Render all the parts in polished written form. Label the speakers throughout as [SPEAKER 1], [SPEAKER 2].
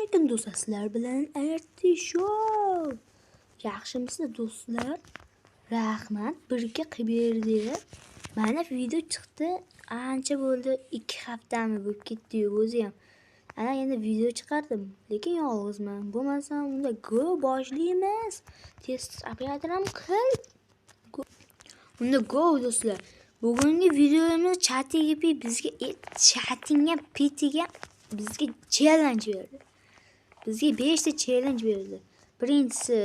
[SPEAKER 1] alaykum do'stlar, sizlar bilan Artishow. Yaxshimisizlar do'stlar? Rahmat, birga qilib berdi. Mana video chiqdi. Ancha bo'ldi, 2 haftami bo'lib ketdi-yu o'zi ham. Ana endi video chiqardim, lekin yolg'izman. Bo'lmasam unda go boshlaymiz. Test operator ham qil. Unda go do'stlar. Bugungi videomiz ChatGPT bizga chattingga pitiga bizga challenge berdi. Bizga 5 ta challenge berdi. Birinchisi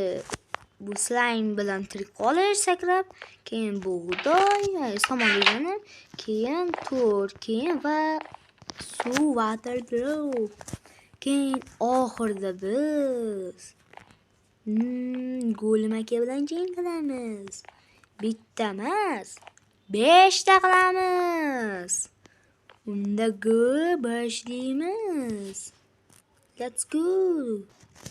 [SPEAKER 1] bu slime bilan tirik qolish sakrab, keyin bug'doy, somon degani, keyin to'r, keyin va suv water drop. Keyin oxirida biz Go'lim aka bilan jang qilamiz. Bitta emas, 5 ta qilamiz. Unda go boshlaymiz. Let's go.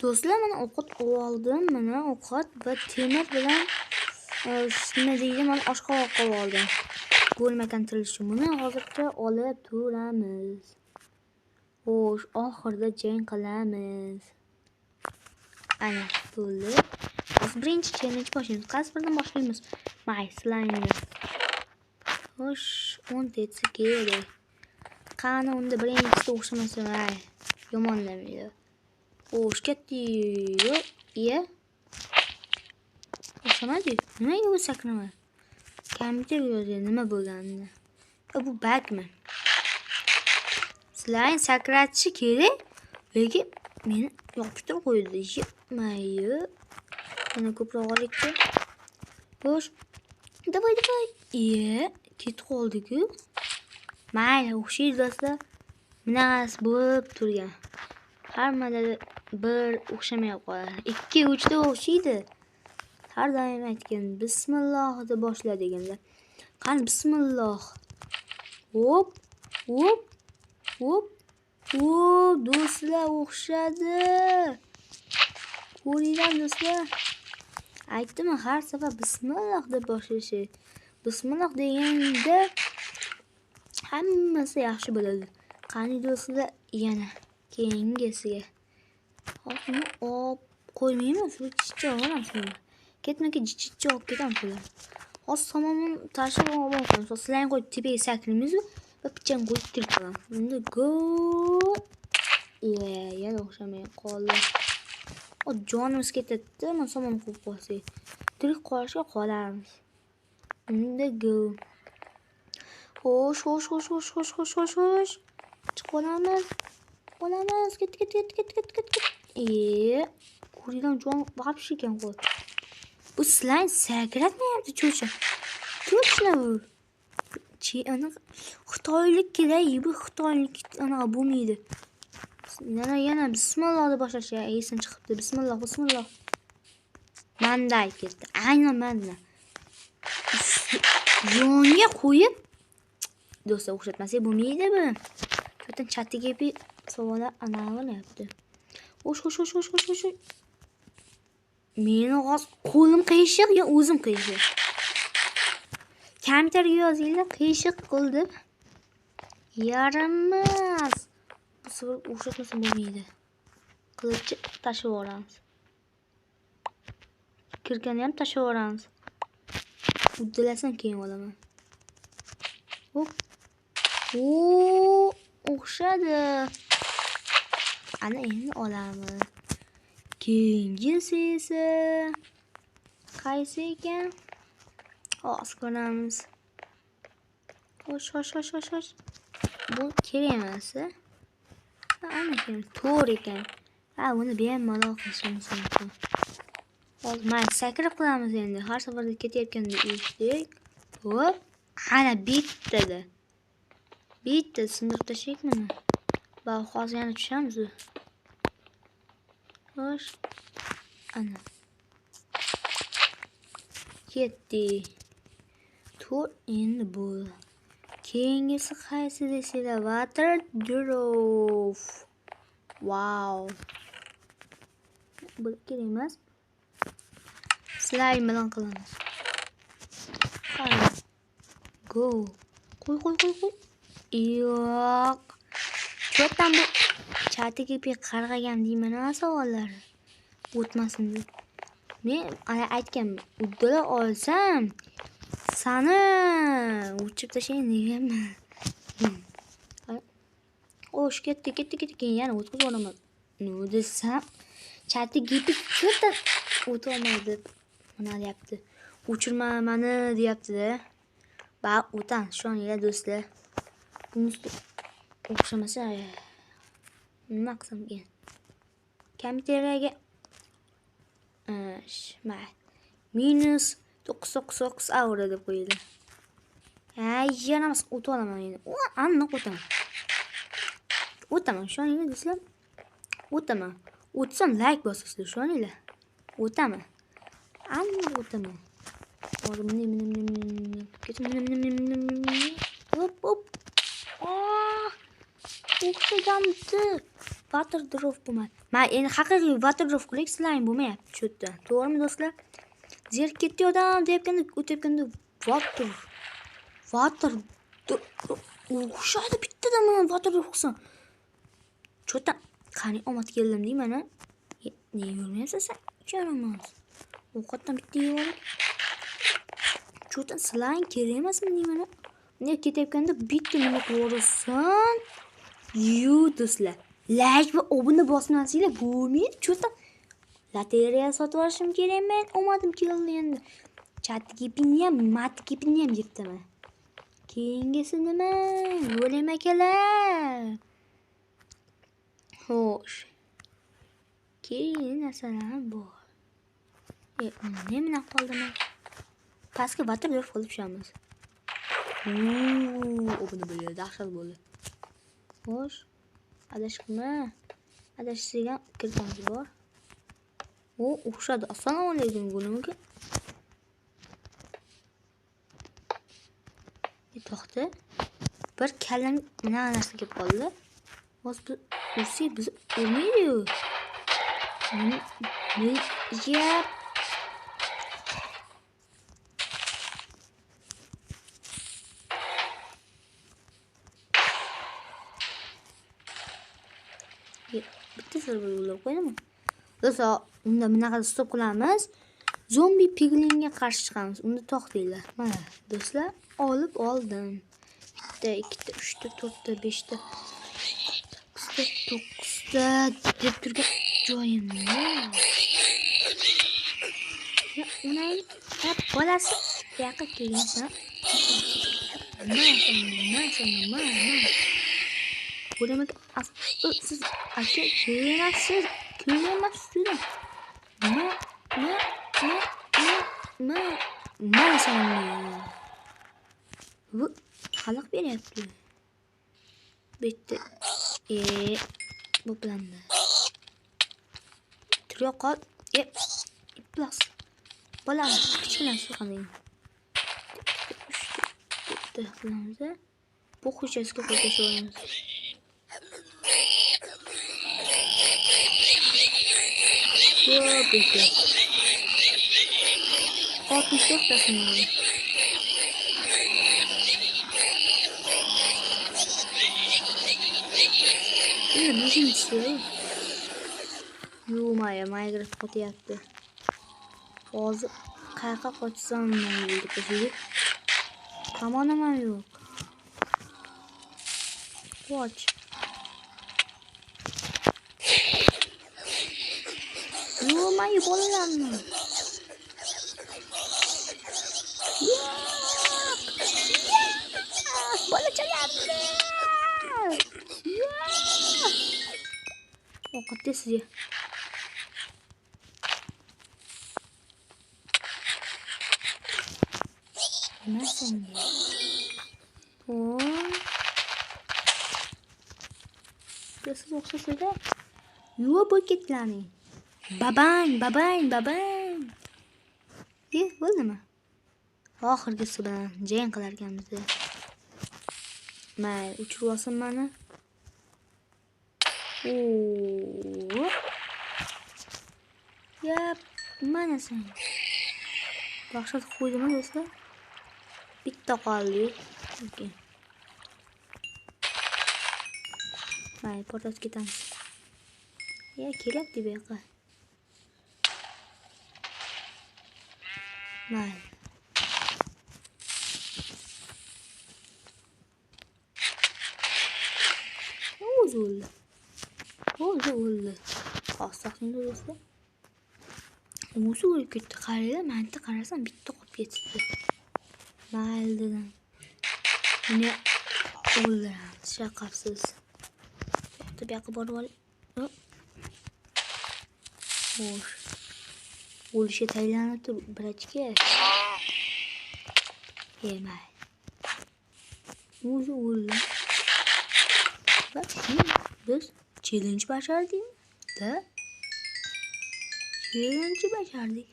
[SPEAKER 1] Do'stlar, men ovqat oldim. Mana ovqat va temir bilan nima deydi, men oshqovoq oldim. Bo'lmagan tirishi. Buni hozircha olib turamiz. Xo'sh, oxirida jang qilamiz. Ana, bo'ldi. Birinchi challenge boshlaymiz. Qaysi biridan boshlaymiz? My slime. Xo'sh, 10 tetsa kerak. Qani unda birinchisi o'xshamasa, yomonlamaydi. Xo'sh, ketdi-yu. Iya. O'xshamadi. Nimaga bu sakramadi? Kompyuter yozdi, nima bo'lganini. Bu bugmi? Slime sakratishi kerak, lekin meni yopishtirib qo'ydi. Yetmaydi. Yana ko'proq olaylik-chi. Xo'sh. Davay. Iya, ketib qoldik-ku. Mayli, o'xshaydi do'stlar. Bunaqasi bo'lib turgan. Hammada bir o'xshamay qoladi. 2-3 da o'xshaydi. Har doim aytgan bismillah deb boshla deganda. Qani bismillah. Hop. Do'stlar o'xshadi. Ko'ringlar do'stlar. Aytdim, har safar bismillah deb boshlashi. Bismillah deganda hammasi yaxshi bo'ladi. Qani do'stlar, yana keyingisiga. Hozir qo'ymayman, shu chicha olaman shuni. Ketma-ket chicha olib ketamiz bular. Hozir somonni tashib olamiz. Slime qo'yib tepaga sakraymiz va pichani qo'yib tirik qilamiz. Endi go. Yana o'xshamay qoldi. Jonimiz ketadi, men somon qo'yib qo'ysak. Tirik qolishga qolamiz. Endi go. Xo'sh. Chiqolamiz. Ket. Ko'ringlar, jon вообще ekan qo'y. Bu slime sakratmayapti cho'cha. To'chna bu. Ana xitoylik kerak, bu xitoylik ana bo'lmaydi. Yana bismillah deb boshlash esim chiqibdi. Bismillah. Manda ketdi. Aynan manda. Yonga qo'yib do'stlar o'xshatmasak bo'lmaydi bu. Cho'tan ChatGPT savollar anavilyapti. Xo'sh. Meni hozir qo'lim qiyshiq yo o'zim qiyshiq? Kompyuterga yozinglar, qiyshiq qildi. Yaramas. Bu safar o'xshatmasa bo'lmaydi. Qilichni tashib yuboramiz. Kirgani ham tashib yuboramiz. Uddalasam keyin olaman. Hop. O'xshadi. Ana endi olamiz. Keyingisi esa qaysi ekan? Hozir ko'ramiz. Xo'sh. Bu kerak emas. Ana keyin to'r ekan. Buni bemalol qilishimiz mumkin. Hozir mana sakrab qilamiz endi. Har safarda ketayotganda eshitdik. Hop. Ana bittada. Bitta sindirib tashlaylik mana. Va hozir yana tushamiz. Xo'sh. Ana. Ketdi. To'r endi bu. Keyingisi qaysi desanglar, water drop. Wow. Bu kerak emas. Slime bilan qilamiz. Qani. Go. Qo'y. Yo'q. Cho'tan bu chatiga qarg'agan deyman savollar o'tmasin deb. Men aytganman, uddala olsam sani o'chib tashlayman deganman. O'sh ketdi. Keyin yana o'tkazib olaman. Nima desam, chatiga cho'ta o'tolmaydi. Mana deyapti. O'chirma meni deyapti-da. Ba, o'tan, ishoninglar do'stlar. Bunisi o'xshamasa nima qilsam ekan? Kompyuterga minus 999 euro deb qo'ydi. Yana mas o'tib olaman endi. Aniq o'taman, ishoninglar do'stlar. O'taman. O'tsam like bosasizlar, ishoninglar. O'taman. Aniq o'taman. Hop. O'xshagandi. Water drop bo'lmadi. Men endi haqiqiy water drop qilib slime bo'lmayapti, cho'tda. To'g'rimi do'stlar? Zer ketdi odam deyotganda, o'tayotganda water o'xshadi bittadan men water drop qilsam. Cho'ta qani omad keldim deyman a. Ne yurmayapsan sen? Yaramas. Ovqatdan bitta yevolik. Cho'ta slime kerak emasmi deyman a. Ne ketayotganda bitta nima qilaversan? Do'stlar. Like va obuna bosmasanglar bo'lmaydi. Cho'ta lotereya sotib olishim kerak men. Omadim keldi endi. Chatgptni ham, matgptni ham yirtaman. Keyingisi nima? Yo'lam akalar. Xo'sh. Keyin narsalar bor. Nima qoldi? Pastga water drop qilib tushamiz. Obuna bo'ldi, dahshat bo'ldi. Xo'sh. Adashqima. Adashsigan kirtamiz bor. O'xshadi. Assalomu alaykum bo'limiga. To'xta. Bir kallam nima narsa kelib qoldi. Hozir biz o'lmaydi-yu. Yap. Bitta sirni yo'llab qo'ydim. Do'stlar, unda bunaqa stop qilamiz. Zombi piglinga qarshi chiqamiz. Unda to'xtanglar. Mana, do'stlar, olib oldim. 1 2 3 4 5 9 deb turgan joyimni. Ya, unay, bolasi yoqqa kelgan. Mana. Bo'limiga siz aka kelmasiz. Mana sen. Bu xalaq beryapti. Bitti. Bu bilan. Turiyoq qol. Plus. Bolam, kichkina qanday. Bitti qilamiz. Bu hujjatga qo'yib bitti. 64 tasını. Ne istiyor? Yumaya Minecraft qo'tyapti. Hozir qayerga qochsam bo'ldi qo'shib. Kamonam ham yo'q. Qoch. Yumaya bolalarni. Ovqatda sizga. Nasıl? Siz o'xshasada yuva bo'lib ketdilarning. Babang. Bo'ldimi? Oxirgisi bilan jang qilar ekanmiz. Mayli, uchirib olsin meni. Yap, mana sen. Dahshat qo'ydimi do'stlar? Bitta qoldi. Okey. Mayli, portlatib ketamiz. Ya kerakdi bu yoqqa. Mayli. O'zi o'ldi. Qosaqni do'stlar. O'zi o'lib ketdi. Qaranglar, menda qarasam bitta qolib ketibdi. Mayli dedim. Buni o'ldiramiz, shaqabsiz. Bu yoqqa borib ol. Xo'sh. O'lishiga tayyorlanib tur, brachka. Yemay. O'zi o'ldi. Bak, biz challenge başardık. Da. Challenge başardık.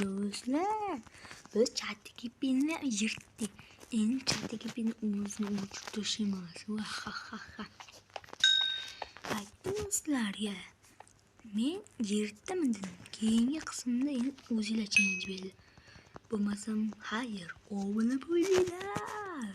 [SPEAKER 1] Do'stlar, biz chatdagi pinni yirtdik. Endi chatdagi pinni o'zini o'chib tashlaymiz. Ha. Ay do'stlarga, men yirtdim dedim. Keyingi qismda endi o'zinglar challenge berdi. Bo'lmasam, xayr, obuna bo'linglar.